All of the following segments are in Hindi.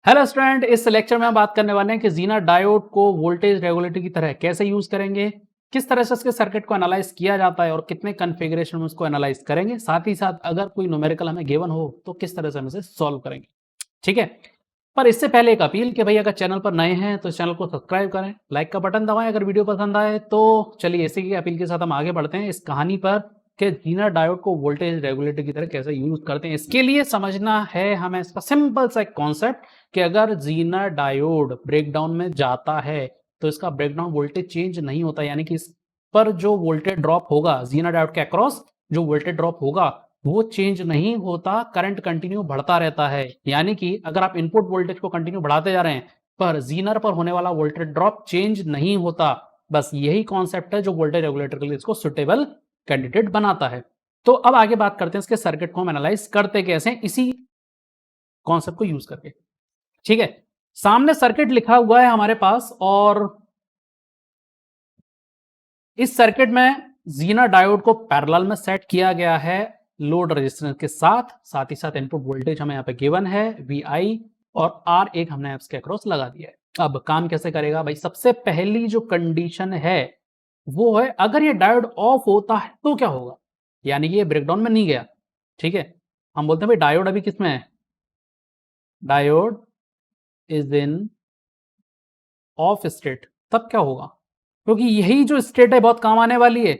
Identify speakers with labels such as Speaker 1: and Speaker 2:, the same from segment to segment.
Speaker 1: हेलो स्टूडेंट, इस लेक्चर में हम बात करने वाले हैं कि जीना डायोड को वोल्टेज रेगुलेटर की तरह कैसे यूज करेंगे, किस तरह से उसके सर्किट को एनालाइज किया जाता है और कितने कॉन्फ़िगरेशन में उसको एनालाइज करेंगे। साथ ही साथ अगर कोई न्यूमेरिकल हमें गिवन हो तो किस तरह से हम इसे सॉल्व करेंगे। ठीक है, पर इससे पहले एक अपील कि भाई अगर चैनल पर नए हैं तो चैनल को सब्सक्राइब करें, लाइक का बटन दबाएं अगर वीडियो पसंद आए तो। चलिए इसी की अपील के साथ हम आगे बढ़ते हैं इस कहानी पर कि जीना डायोड को वोल्टेज रेगुलेटर की तरह कैसे यूज करते हैं। इसके लिए समझना है हमें इसका सिंपल सा एक कॉन्सेप्ट कि अगर जीना डायोड ब्रेकडाउन में जाता है तो इसका ब्रेकडाउन वोल्टेज चेंज नहीं होता, यानी कि इस पर जो वोल्टेज ड्रॉप होगा जीना डायोड के अक्रॉस जो वोल्टेज ड्रॉप होगा वो चेंज नहीं होता, करंट कंटिन्यू बढ़ता रहता है। यानी कि अगर आप इनपुट वोल्टेज को कंटिन्यू बढ़ाते जा रहे हैं पर जीनर पर होने वाला वोल्टेज ड्रॉप चेंज नहीं होता। बस यही कॉन्सेप्ट है जो वोल्टेज रेगुलेटर के लिए इसको सुटेबल कैंडिडेट बनाता है। तो अब आगे बात करते हैं इसके सर्किट को हम एनालाइज करते कैसे हैं, इसी कॉन्सेप्ट को यूज करके। ठीक है, सामने सर्किट लिखा हुआ है हमारे पास और इस सर्किट में जीना डायोड को पैरेलल में सेट किया गया है लोड रेजिस्टेंस के साथ। साथ ही साथ इनपुट वोल्टेज हमें यहाँ पे गिवन है VI और R एक हमने इसके अक्रॉस लगा दिया है। अब काम कैसे करेगा भाई, सबसे पहली जो कंडीशन है वो है अगर ये डायोड ऑफ होता है तो क्या होगा, यानी कि ये ब्रेकडाउन में नहीं गया। ठीक है, हम बोलते हैं भाई डायोड अभी किस में है, diode is in of state, तब क्या होगा, क्योंकि यही जो स्टेट है बहुत काम आने वाली है।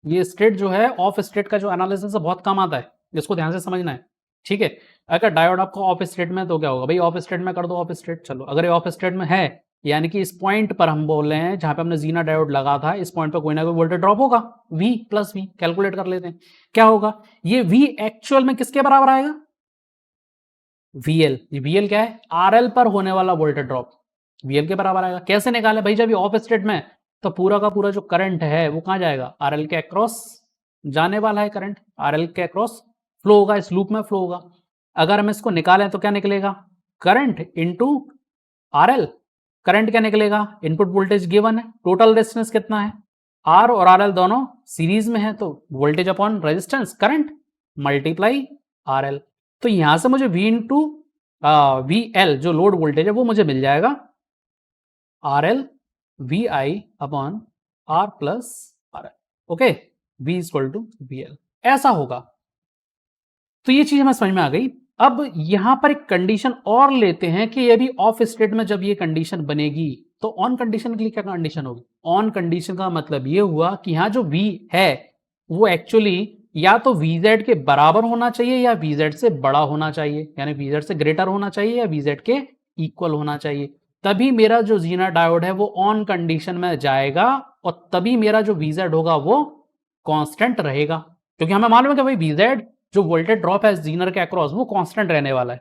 Speaker 1: ये स्टेट जो है ऑफ स्टेट का जो एनालिसिस है बहुत काम आता है, इसको ध्यान से समझना है। ठीक है, अगर डायोड आपको ऑफ स्टेट में तो क्या होगा भाई, ऑफ स्टेट में कर दो ऑफ स्टेट। चलो अगर ये ऑफ स्टेट में है यानी कि इस पॉइंट पर हम बोल रहे हैं जहां पे हमने जीना डायोड लगा था, इस पॉइंट पर कोई ना कोई वोल्टेज ड्रॉप होगा, V प्लस V कैलकुलेट कर लेते हैं क्या होगा। ये V एक्चुअल में किसके बराबर आएगा, VL। VL क्या है, RL पर होने वाला वोल्टेज ड्रॉप VL के बराबर आएगा। कैसे निकालें भाई, जब ये ऑफ स्टेट में तो पूरा का पूरा जो करंट है वो कहां जाएगा, RL के अक्रॉस जाने वाला है करंट, RL के अक्रॉस फ्लो होगा, इस लूप में फ्लो होगा। अगर हम इसको निकालें तो क्या निकलेगा, करंट इंटू RL। करंट क्या निकलेगा, इनपुट वोल्टेज गिवन है, टोटल रेजिस्टेंस कितना है, R और RL दोनों सीरीज में है तो voltage upon resistance current multiply RL। तो यहां से मुझे V इंटू VL जो लोड वोल्टेज है वो मुझे मिल जाएगा RL VI upon R plus RL। Okay, V equal to VL ऐसा होगा। तो ये चीज हमें समझ में आ गई। अब यहां पर एक कंडीशन और लेते हैं कि ये भी ऑफ स्टेट में जब ये कंडीशन बनेगी तो ऑन कंडीशन के लिए क्या कंडीशन होगी। ऑन कंडीशन का मतलब ये हुआ कि यहां जो V है वो एक्चुअली या तो VZ के बराबर होना चाहिए या VZ से बड़ा होना चाहिए, यानी VZ से ग्रेटर होना चाहिए या VZ के इक्वल होना चाहिए। तभी मेरा जो जीना डायोड है वो ऑन कंडीशन में जाएगा और तभी मेरा जो VZ होगा वो कांस्टेंट रहेगा, क्योंकि हमें मालूम है कि भाई VZ जो वोल्टेज ड्रॉप है जीनर के अक्रॉस वो कांस्टेंट रहने वाला है।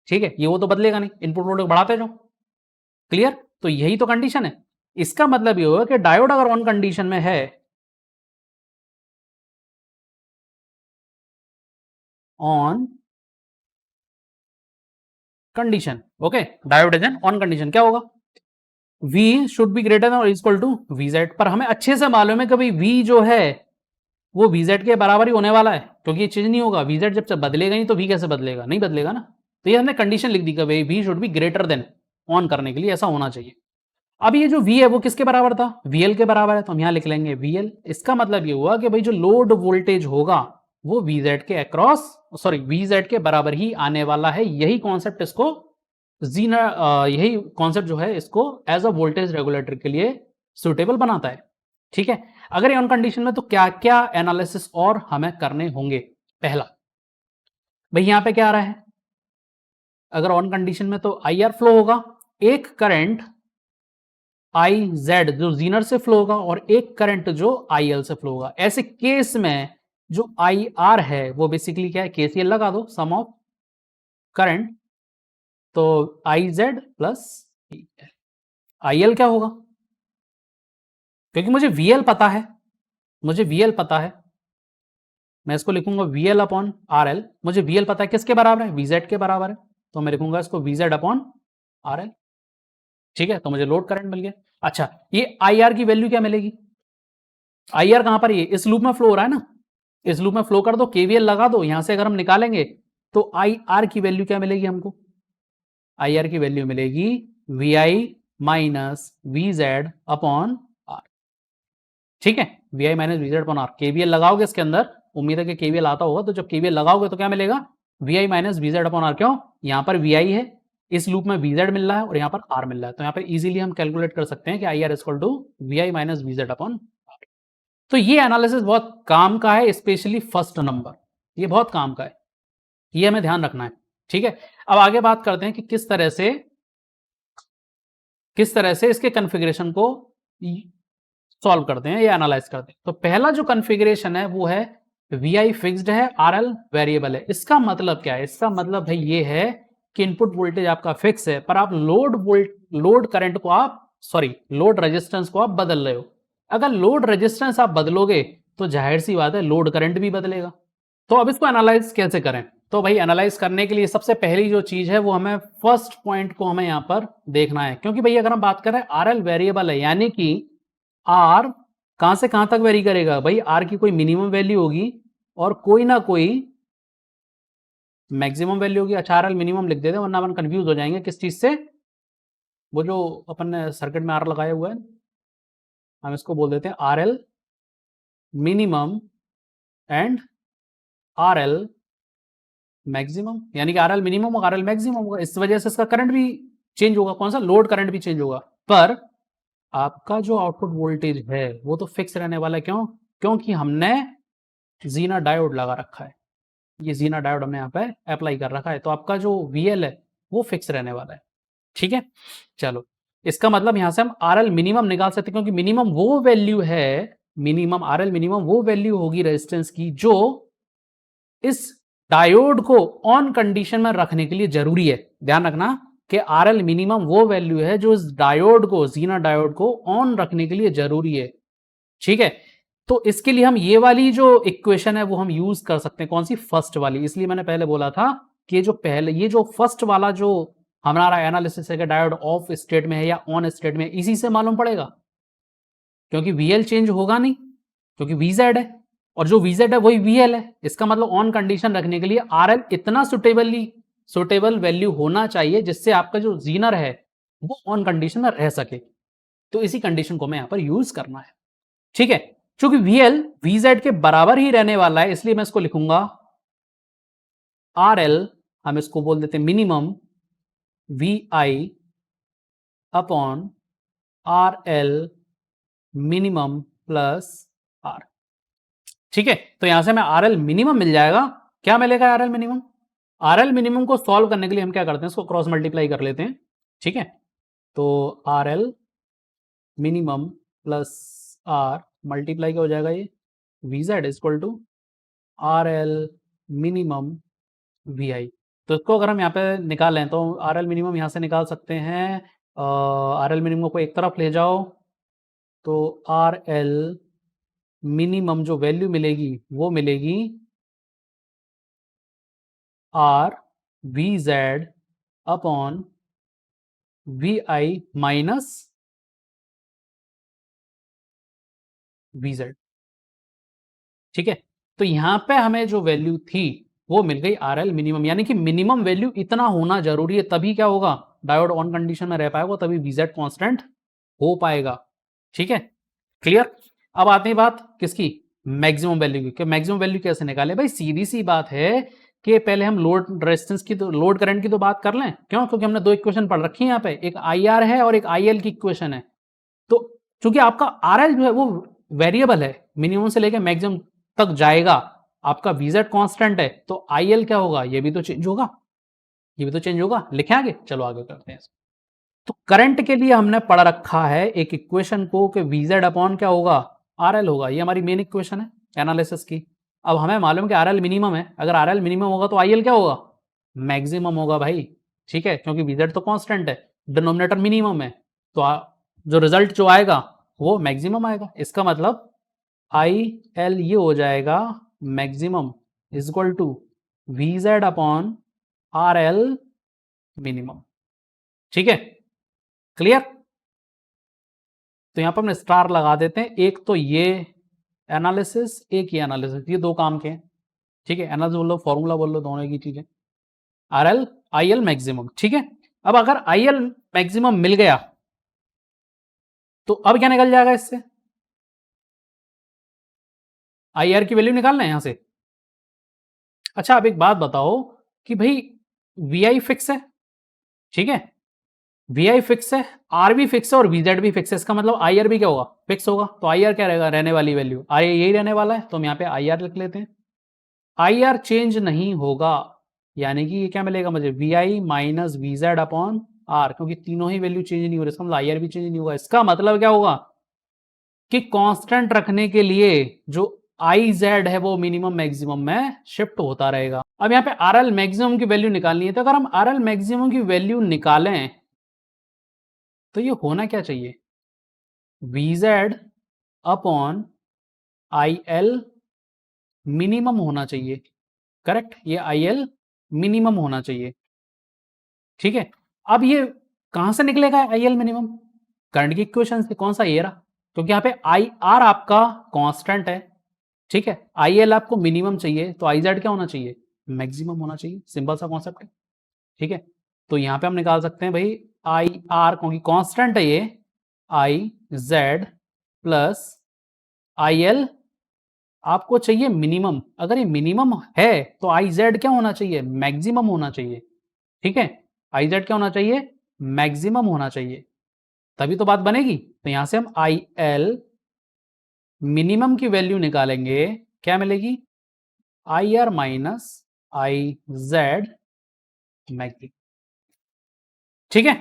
Speaker 1: ठीक है, ये वो तो बदलेगा नहीं, इनपुट वोल्टेज बढ़ाते जाओ। क्लियर, तो यही तो कंडीशन है। इसका मतलब ये होगा कि डायोड अगर ऑन कंडीशन में है, on condition, okay, diode is an on condition, क्या होगा V should be greater than और इक्वल टू VZ। पर हमें अच्छे से मालूम है कि भाई V जो है वो VZ के बराबर ही होने वाला है, क्योंकि ये चीज नहीं होगा, VZ जब बदलेगा नहीं तो V कैसे बदलेगा, नहीं बदलेगा ना। तो ये हमने कंडीशन लिख दी कि भाई V should be greater than, on करने के लिए ऐसा होना चाहिए। अब ये जो V है वो किसके बराबर था, VL के बराबर है, तो हम यहां लिख लेंगे VL। इसका मतलब ये हुआ कि भाई जो लोड वोल्टेज होगा वो VZ के अक्रॉस, सॉरी VZ के बराबर ही आने वाला है। यही कॉन्सेप्ट इसको जीना यही कॉन्सेप्ट जो है इसको एज अ वोल्टेज रेगुलेटर के लिए सुटेबल बनाता है। ठीक है, अगर ये ऑन कंडीशन में तो क्या क्या एनालिसिस और हमें करने होंगे। पहला भाई यहां पे क्या आ रहा है, अगर ऑन कंडीशन में तो IR फ्लो होगा, एक करंट IZ जो जीनर से फ्लो होगा और एक करंट जो IL से फ्लो होगा। ऐसे केस में जो IR है वो बेसिकली क्या है, KCL लगा दो, सम ऑफ करंट, तो IZ प्लस IL क्या होगा, क्योंकि मुझे VL पता है, मुझे VL पता है, मैं इसको लिखूंगा VL अपॉन RL। मुझे VL पता है किसके बराबर है, VZ के बराबर है, तो मैं लिखूंगा इसको VZ अपॉन RL। ठीक है, तो मुझे लोड करंट मिल गया। अच्छा, ये IR की वैल्यू क्या मिलेगी, IR कहां पर, ये इस लूप में फ्लो हो रहा है ना, इस लूप में फ्लो कर दो, KVL लगा दो, यहां से अगर हम निकालेंगे तो IR की वैल्यू क्या मिलेगी हमको, आई आर की वैल्यू मिलेगी V I minus V Z upon R. ठीक है, V I minus V Z upon R. KVL लगाओगे इसके अंदर, उम्मीद है कि केवीएल आता होगा, तो जब केवीएल लगाओगे तो क्या मिलेगा, V I minus V Z upon R. क्यों, यहां पर वी आई है, इस लूप में वी जेड मिल रहा है और यहाँ पर आर मिल रहा है, तो यहाँ पर इजीली हम कैलकुलेट कर सकते हैं कि I R equal to V I minus V Z upon R. तो ये एनालिसिस बहुत काम का है, स्पेशली फर्स्ट नंबर, ये बहुत काम का है, ये हमें ध्यान रखना है। ठीक है, अब आगे बात करते हैं कि किस तरह से इसके कॉन्फ़िगरेशन को सॉल्व करते हैं या एनालाइज करते हैं। तो पहला जो कॉन्फ़िगरेशन है वो है वी आई फिक्स्ड है, आर एल वेरिएबल है। इसका मतलब क्या है, इसका मतलब भाई ये है कि इनपुट वोल्टेज आपका फिक्स है, पर आप लोड करंट को लोड रेजिस्टेंस को आप बदल रहे हो। अगर लोड रेजिस्टेंस आप बदलोगे तो जाहिर सी बात है लोड करंट भी बदलेगा। तो अब इसको एनालाइज कैसे करें, तो भाई एनालाइज करने के लिए सबसे पहली जो चीज है वो हमें फर्स्ट पॉइंट को हमें यहां पर देखना है, क्योंकि भाई अगर हम बात करें आर एल वेरिएबल है, यानी कि आर कहां से कहां तक वेरी करेगा, भाई आर की कोई मिनिमम वैल्यू होगी और कोई ना कोई मैक्सिमम वैल्यू होगी। अच्छा, आर एल मिनिमम लिख देते हैं वरना अपन कंफ्यूज हो जाएंगे किस चीज से, वो जो अपन ने सर्किट में आर लगाया हुआ है, हम इसको बोल देते हैं are L minimum and R L maximum, यानी कि आर एल मिनिमम और आर एल मैक्सिमम होगा। इस वजह से इसका करंट भी चेंज होगा, कौन सा, लोड करंट भी चेंज होगा। पर आपका जो आउटपुट वोल्टेज है वो तो फिक्स रहने वाला है। क्यों, क्योंकि हमने जीना डायोड लगा रखा है, ये जीना डायोड हमने यहाँ पे अप्लाई कर रखा है, तो आपका जो वीएल है वो फिक्स रहने वाला है। ठीक है, चलो, इसका मतलब यहां से हम आर एल मिनिमम निकाल सकते हैं, क्योंकि मिनिमम वो वैल्यू है, मिनिमम आर एल मिनिमम वो वैल्यू होगी रेजिस्टेंस की जो इस डायोड को ऑन कंडीशन में रखने के लिए जरूरी है। ध्यान रखना कि आर एल मिनिमम वो वैल्यू है जो इस डायोड को, जीना डायोड को ऑन रखने के लिए जरूरी है। ठीक है, तो इसके लिए हम ये वाली जो इक्वेशन है वो हम यूज कर सकते हैं, कौन सी, फर्स्ट वाली। इसलिए मैंने पहले बोला था कि ये जो फर्स्ट वाला जो हमारा एनालिसिस है कि डायोड ऑफ स्टेट में है या ऑन स्टेट में, इसी से मालूम पड़ेगा, क्योंकि वीएल चेंज होगा नहीं, क्योंकि वीजेड है और जो वीजेड है वही वीएल है। इसका मतलब ऑन कंडीशन रखने के लिए आरएल इतना सुटेबल वैल्यू होना चाहिए जिससे आपका जो जीनर है वो ऑन कंडीशन में रह सके। तो इसी कंडीशन को हमें यहां पर यूज करना है। ठीक है, चूंकि वीएल वीजेड के बराबर ही रहने वाला है, इसलिए मैं इसको लिखूंगा आर एल, हम इसको बोल देते हैं minimum V I upon R L minimum plus R. ठीक है, तो यहां से हमें आर एल मिनिमम मिल जाएगा। क्या मिलेगा are L minimum, are L minimum को सॉल्व करने के लिए हम क्या करते हैं, इसको क्रॉस मल्टीप्लाई कर लेते हैं। ठीक है, तो R L minimum plus R multiply क्या हो जाएगा, ये V Z equal to R L minimum V I. तो इसको अगर हम यहाँ पे निकालें तो आर एल मिनिमम यहाँ से निकाल सकते हैं, आर एल मिनिमम को एक तरफ ले जाओ तो आर एल मिनिमम जो वैल्यू मिलेगी वो मिलेगी R V Z upon V I minus V Z. ठीक है, तो यहां पे हमें जो वैल्यू थी वो मिल गई आर एल मिनिमम, यानी कि मिनिमम वैल्यू इतना होना जरूरी है, तभी क्या होगा, डायोड ऑन कंडीशन में रह पाएगा, तभी वीजेड कांस्टेंट हो पाएगा। ठीक है, क्लियर। अब आते हैं बात किसकी, मैक्सिमम वैल्यू की। मैक्सिमम वैल्यू कैसे निकाले, भाई सीधी सी बात है कि पहले हम लोड रेजिस्टेंस की, तो लोड करंट की तो बात कर लें। क्यों, क्योंकि हमने दो इक्वेशन पढ़ रखी है यहाँ पे, एक आई आर है और एक आई एल की इक्वेशन है। तो चूंकि आपका आर एल जो है वो वेरिएबल है, मिनिमम से लेकर मैक्सिमम तक जाएगा, आपका वीजेड कांस्टेंट है, तो आई एल क्या होगा, ये भी तो चेंज होगा, ये भी तो चेंज होगा। लिखें आगे, चलो आगे करते हैं। तो करंट के लिए हमने पढ़ रखा है एक इक्वेशन को कि वीजेड अपॉन क्या होगा, आर एल होगा। ये हमारी मेन इक्वेशन है एनालिसिस की। अब हमें मालूम कि आर एल मिनिमम है, अगर आर एल मिनिमम होगा तो आई एल क्या होगा, मैक्सिमम होगा भाई। ठीक है, क्योंकि वीजेड तो कांस्टेंट है, डिनोमिनेटर मिनिमम है, तो जो रिजल्ट जो आएगा वो मैक्सिमम आएगा। इसका मतलब आई एल ये हो जाएगा maximum is equal to V Z upon R L minimum. ठीक है, क्लियर। तो यहां पर हम स्टार लगा देते हैं, एक तो ये एनालिसिस, एक ये एनालिसिस, ये दो काम के हैं। ठीक है, एनालिसिस बोल लो, फॉर्मूला बोल लो, दोनों की चीजें, R L I L maximum. ठीक है, अब अगर IL मैक्सिमम मिल गया तो अब क्या निकल जाएगा इससे, IR की वैल्यू निकालना है यहां से। अच्छा अब एक बात बताओ कि भाई VI फिक्स है, ठीक है, VI फिक्स है, R भी फिक्स है और VZ भी फिक्स है, इसका मतलब IR भी क्या होगा, फिक्स होगा। तो IR क्या रहेगा, रहने वाली वैल्यू IR यही रहने वाला है, तो हम यहाँ पे IR लिख लेते हैं। IR चेंज नहीं होगा, यानी कि ये क्या मिलेगा मुझे, VI minus VZ upon R, क्योंकि तीनों ही वैल्यू चेंज नहीं हो रही, इसका मतलब IR भी चेंज नहीं होगा। इसका मतलब क्या होगा कि कांस्टेंट रखने के लिए जो IZ है वो मिनिमम मैक्सिमम में शिफ्ट होता रहेगा। अब यहाँ पे RL मैक्सिमम की वैल्यू निकालनी है, तो अगर हम RL मैक्सिमम की वैल्यू निकालें तो ये होना क्या चाहिए, VZ अपॉन IL मिनिमम होना चाहिए, करेक्ट, ये IL मिनिमम होना चाहिए, ठीक है। अब ये कहां से निकलेगा IL मिनिमम, करंट की इक्वेशन से, कौन सा ये रहा, क्योंकि यहाँ पे IR आपका कांस्टेंट है, ठीक है, IL आपको मिनिमम चाहिए, तो IZ क्या होना चाहिए, मैक्सिमम होना चाहिए, सिंपल सा कॉन्सेप्ट है, ठीक है। तो यहां पे हम निकाल सकते हैं भाई IR, क्योंकि कांस्टेंट है ये, IZ प्लस IL आपको चाहिए मिनिमम, अगर ये मिनिमम है तो IZ क्या होना चाहिए, मैक्सिमम होना चाहिए, ठीक है, IZ क्या होना चाहिए, मैक्सिमम होना चाहिए, तभी तो बात बनेगी। तो यहां से हम IL मिनिमम की वैल्यू निकालेंगे, क्या मिलेगी, IR माइनस IZ मैक्सिमम, ठीक है।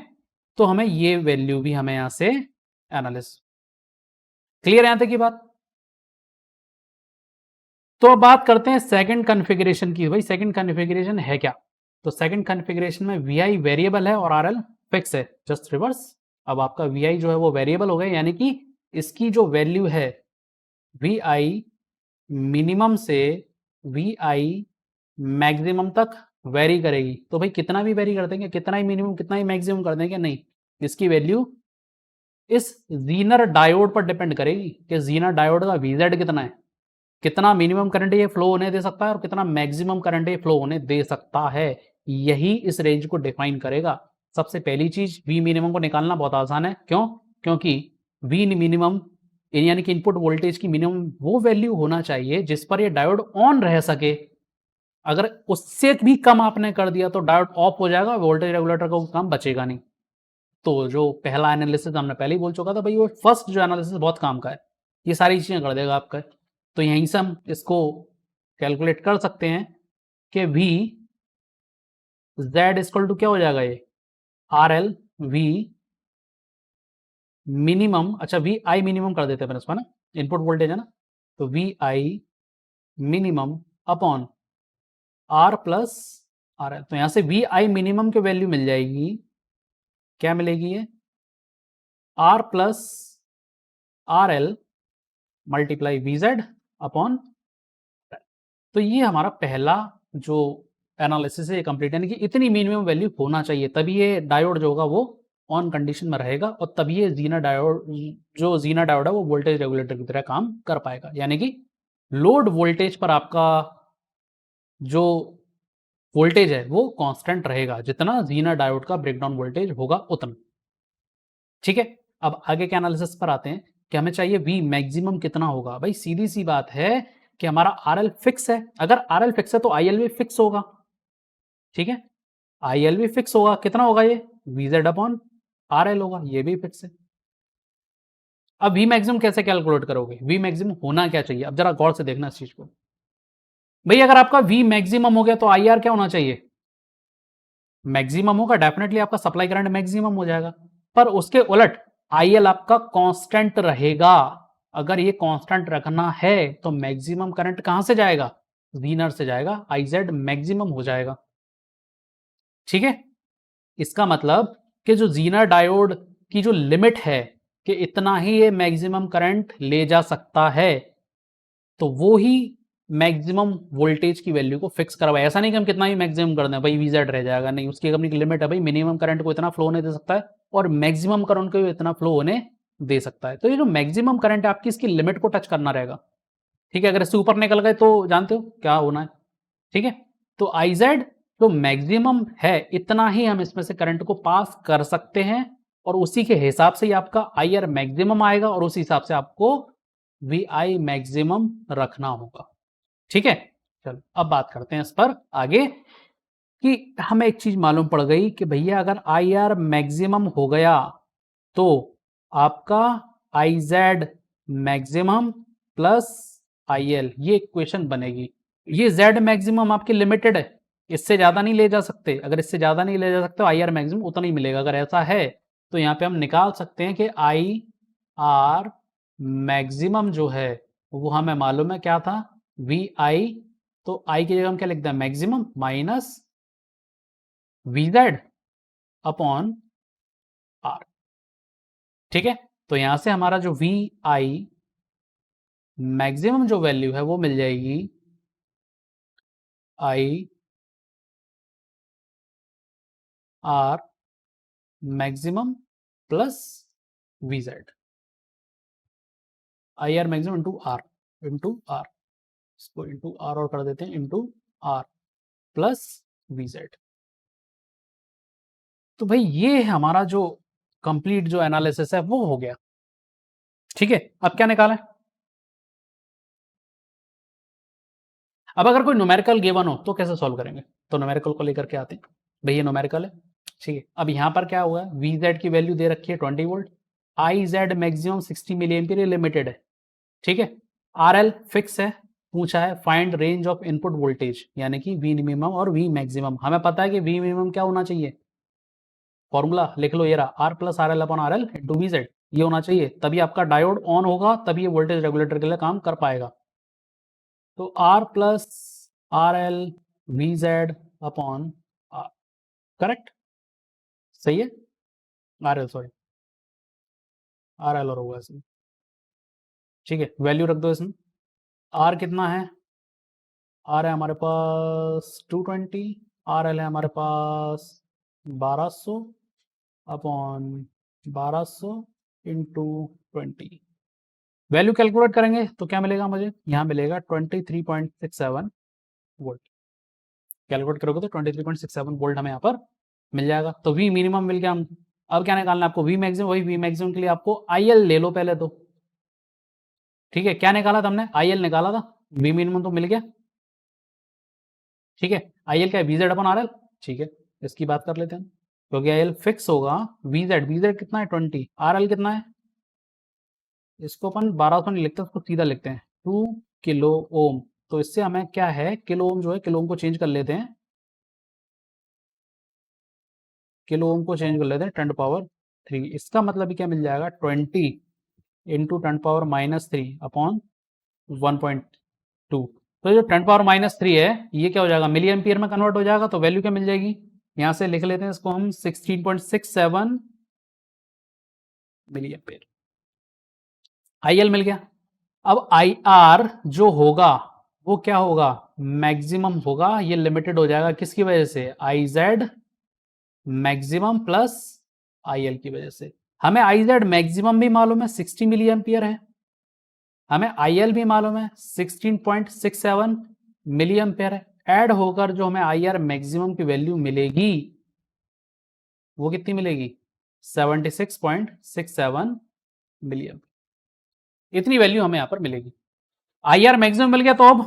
Speaker 1: तो हमें ये वैल्यू भी हमें यहां से एनालिसिस, क्लियर यहां तक की बात। तो अब बात करते हैं सेकंड कॉन्फ़िगरेशन की, भाई सेकंड कॉन्फ़िगरेशन है क्या, तो सेकंड कॉन्फ़िगरेशन में VI वेरिएबल है और RL फिक्स है, जस्ट रिवर्स। अब आपका VI जो है वो वेरिएबल हो गया, यानी कि इसकी जो वैल्यू है VI मिनिमम से VI मैक्सिमम तक वेरी करेगी, तो भाई कितना भी वेरी कर देंगे, कितना ही मिनिमम कितना ही मैक्सिमम कर देंगे, नहीं, इसकी वैल्यू इस जीनर डायोड पर डिपेंड करेगी कि जीनर डायोड का VZ कितना है, कितना मिनिमम करंट ये फ्लो होने दे सकता है और कितना मैक्सिमम करंट ये फ्लो होने दे सकता है, यही इस रेंज को डिफाइन करेगा। सबसे पहली चीज V मिनिमम को निकालना बहुत आसान है, क्यों, क्योंकि V मिनिमम यानी कि इनपुट वोल्टेज की मिनिमम वो वैल्यू होना चाहिए जिस पर ये डायोड ऑन रह सके, अगर उससे भी कम आपने कर दिया तो डायोड ऑफ हो जाएगा, वोल्टेज रेगुलेटर का काम बचेगा नहीं। तो जो पहला एनालिसिस हमने पहले ही बोल चुका था भाई, वो फर्स्ट जो एनालिसिस बहुत काम का है, ये सारी चीजें कर देगा आपका। तो यहीं से हम इसको कैलकुलेट कर सकते हैं कि V Z इक्वल टू क्या हो जाएगा, ये RL V मिनिमम, अच्छा VI मिनिमम कर देते हैं इसको ना, इनपुट वोल्टेज है ना, तो VI minimum upon R plus RL, तो यहां से VI मिनिमम की वैल्यू मिल जाएगी, क्या मिलेगी ये, R plus RL multiply VZ upon, तो ये हमारा पहला जो एनालिसिस है ये कंप्लीट, यानी कि इतनी मिनिमम वैल्यू होना चाहिए, तभी ये डायोड जो होगा वो ऑन कंडीशन में रहेगा और तभी ये जीना डायोड, जो जीना डायोड है वो वोल्टेज रेगुलेटर की तरह काम कर पाएगा, यानी कि लोड वोल्टेज पर आपका जो वोल्टेज है वो कांस्टेंट रहेगा, जितना जीना डायोड का ब्रेकडाउन वोल्टेज होगा उतना, ठीक है। अब आगे के एनालिसिस पर आते हैं कि हमें चाहिए V मैक्सिमम कितना होगा। भाई सीधी सी बात है कि हमारा RL फिक्स है, अगर RL फिक्स है तो IL भी फिक्स होगा, ठीक है, IL भी फिक्स होगा, कितना होगा ये, VZ अपॉन RL होगा, ये भी फिक्स है। अब V मैक्सिमम कैसे कैलकुलेट करोगे, V मैक्सिमम होना क्या चाहिए, अब जरा गौर से देखना इस चीज को। भाई अगर आपका V मैक्सिमम हो गया तो IR क्या होना चाहिए, मैक्सिमम होगा, डेफिनेटली आपका सप्लाई करंट मैक्सिमम हो जाएगा, पर उसके उलट IL आपका कांस्टेंट रहेगा। अगर ये कांस्टेंट रखना है तो मैक्सिमम करंट कहां से जाएगा, वीनर से जाएगा, IZ मैक्सिमम हो जाएगा, ठीक है। इसका मतलब कि जो जीनर डायोड की जो लिमिट है कि इतना ही ये मैक्सिमम करंट ले जा सकता है, तो वो ही मैक्सिमम वोल्टेज की वैल्यू को फिक्स करवाए। ऐसा नहीं कि हम कितना ही मैक्सिमम कर दें भाई VZ रह जाएगा, नहीं, उसकी अपनी लिमिट है भाई, मिनिमम करंट को इतना फ्लो होने दे सकता है और मैक्सिमम करंट को इतना फ्लो होने दे सकता है। तो ये जो मैक्सिमम करंट है आपकी, इसकी लिमिट को टच करना रहेगा, ठीक है। अगर इससे ऊपर निकल गए तो जानते हो क्या होना है, ठीक है। तो IZ तो मैक्सिमम है इतना ही हम इसमें से करंट को पास कर सकते हैं और उसी के हिसाब से ही आपका IR मैक्सिमम आएगा और उसी हिसाब से आपको VI मैक्सिमम रखना होगा। ठीक है, चलो अब बात करते हैं इस पर आगे कि हमें एक चीज मालूम पड़ गई कि भैया अगर IR मैक्सिमम हो गया तो आपका IZ मैक्सिमम प्लस IL ये इक्वेशन बनेगी। ये Z मैक्सिमम आपकी लिमिटेड है, इससे ज्यादा नहीं ले जा सकते। अगर इससे ज्यादा नहीं ले जा सकते तो IR मैक्सिमम उतना ही मिलेगा। अगर ऐसा है तो यहाँ पे हम निकाल सकते हैं कि IR मैक्सिमम जो है वो हमें मालूम है क्या था, VI। तो I की जगह हम क्या लिखते हैं, maximum minus VZ upon R। ठीक है, तो यहां से हमारा जो VI मैक्सिमम जो वैल्यू है वो मिल जाएगी IR maximum plus VZ। IR maximum into R इसको इंटू R और कर देते हैं इंटू R प्लस VZ। तो भाई ये हमारा जो कंप्लीट जो एनालिसिस है वो हो गया। ठीक है, अब क्या निकालें। अब अगर कोई न्यूमेरिकल गिवन हो तो कैसे सॉल्व करेंगे, तो न्यूमेरिकल को लेकर के आते हैं। भैया न्यूमेरिकल है, ठीक है। अब यहां पर क्या हुआ, VZ की वैल्यू दे रखी है 20 volt, IZ maximum 60 milli ampere limited है। ठीक है, RL फिक्स है, पूछा है find range of input voltage, यानी कि V मिनिमम और V मैक्सिमम। हमें पता है कि V मिनिमम क्या होना चाहिए, फॉर्मूला लिख लो, ये रहा R plus RL upon RL into VZ, ये होना चाहिए। तभी आपका डायोड ऑन होगा, तभी ये वोल्टेज रेगुलेटर के लिए काम कर पाएगा। तो R plus RL VZ upon R, correct, सही है। RL सॉरी RL और होगा इसमें, ठीक है। वैल्यू रख दो इसमें, R कितना है, R है हमारे पास 220, RL है हमारे पास 1200 अपॉन 1200 इंटू 20। वैल्यू कैलकुलेट करेंगे तो क्या मिलेगा मुझे, यहाँ मिलेगा 23.67 वोल्ट। कैलकुलेट करोगे तो 23.67 वोल्ट हमें यहाँ पर मिल जाएगा। तो V मिनिमम मिल गया। हम अब क्या निकालना है आपको, V मैक्सिमम। वही V मैक्सिमम के लिए आपको IL ले लो पहले तो, ठीक है। क्या निकाला था हमने, IL निकाला था, V मिनिमम तो मिल गया, ठीक है। IL क्या है, VZ अपॉन RL, ठीक है। इसकी बात कर लेते हैं, क्योंकि IL फिक्स होगा। VZ कितना है 20, RL कितना है, इसको अपन 1200 नहीं लिखते, उसको सीधा लिखते हैं 2 किलो ओम। तो इससे हमें क्या है, किलो ओम जो है, किलो ओम को चेंज कर लेते हैं, किलो ओम को चेंज कर लेते हैं 10⁻3। इसका मतलब क्या मिल जाएगा, 20 इंटू 10⁻³ अपॉन 1.2। तो जो 10⁻³ है ये क्या हो जाएगा, मिली एम्पियर में कन्वर्ट हो जाएगा। तो वैल्यू क्या मिल जाएगी, यहां से लिख लेते हैं इसको हम 16.67 मिली एम्पियर। IL मिल गया। अब IR जो होगा वो क्या होगा, मैक्सिमम होगा। ये लिमिटेड हो जाएगा किसकी वजह से, IZ मैक्सिमम प्लस IL की वजह से। हमें IZ मैक्सिमम भी मालूम है 60 मिली एम्पियर है, हमें IL भी मालूम है 16.67 मिली एम्पियर है। ऐड होकर जो हमें IR मैक्सिमम की वैल्यू मिलेगी वो कितनी मिलेगी, 76.67 मिली एम्पियर। इतनी वैल्यू हमें यहां पर मिलेगी। IR मैक्सिमम मिल गया तो अब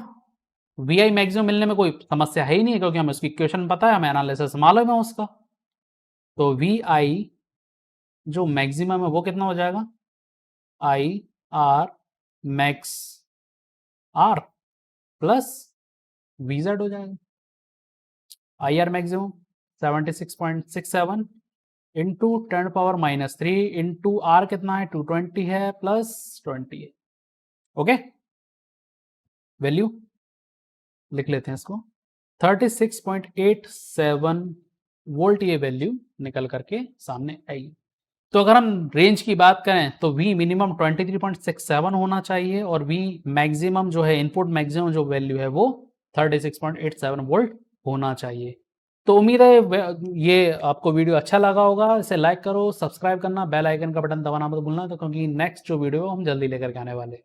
Speaker 1: VI मैक्सिमम मिलने में कोई समस्या है ही नहीं, क्योंकि हमें उसकी इक्वेशन पता है, हमें एनालिसिस मालूम है उसका। तो VI जो मैक्सिमम है वो कितना हो जाएगा, IR max R plus VZ हो जाएगा। IR maximum 76.67 into 10⁻³ into R कितना है 220 है प्लस 20 है, ओके। वैल्यू लिख लेते हैं इसको, 36.87 वोल्ट ये वैल्यू निकल करके सामने आई। तो अगर हम रेंज की बात करें तो V मिनिमम 23.67 होना चाहिए और V मैक्सिमम जो है, इनपुट मैक्सिमम जो वैल्यू है वो 36.87 वोल्ट होना चाहिए। तो उम्मीद है ये आपको वीडियो अच्छा लगा होगा। इसे लाइक करो, सब्सक्राइब करना, बेल आइकन का बटन दबाना मत भूलना, तो क्योंकि नेक्स्ट जो वीडियो हम जल्दी लेकर के आने वाले।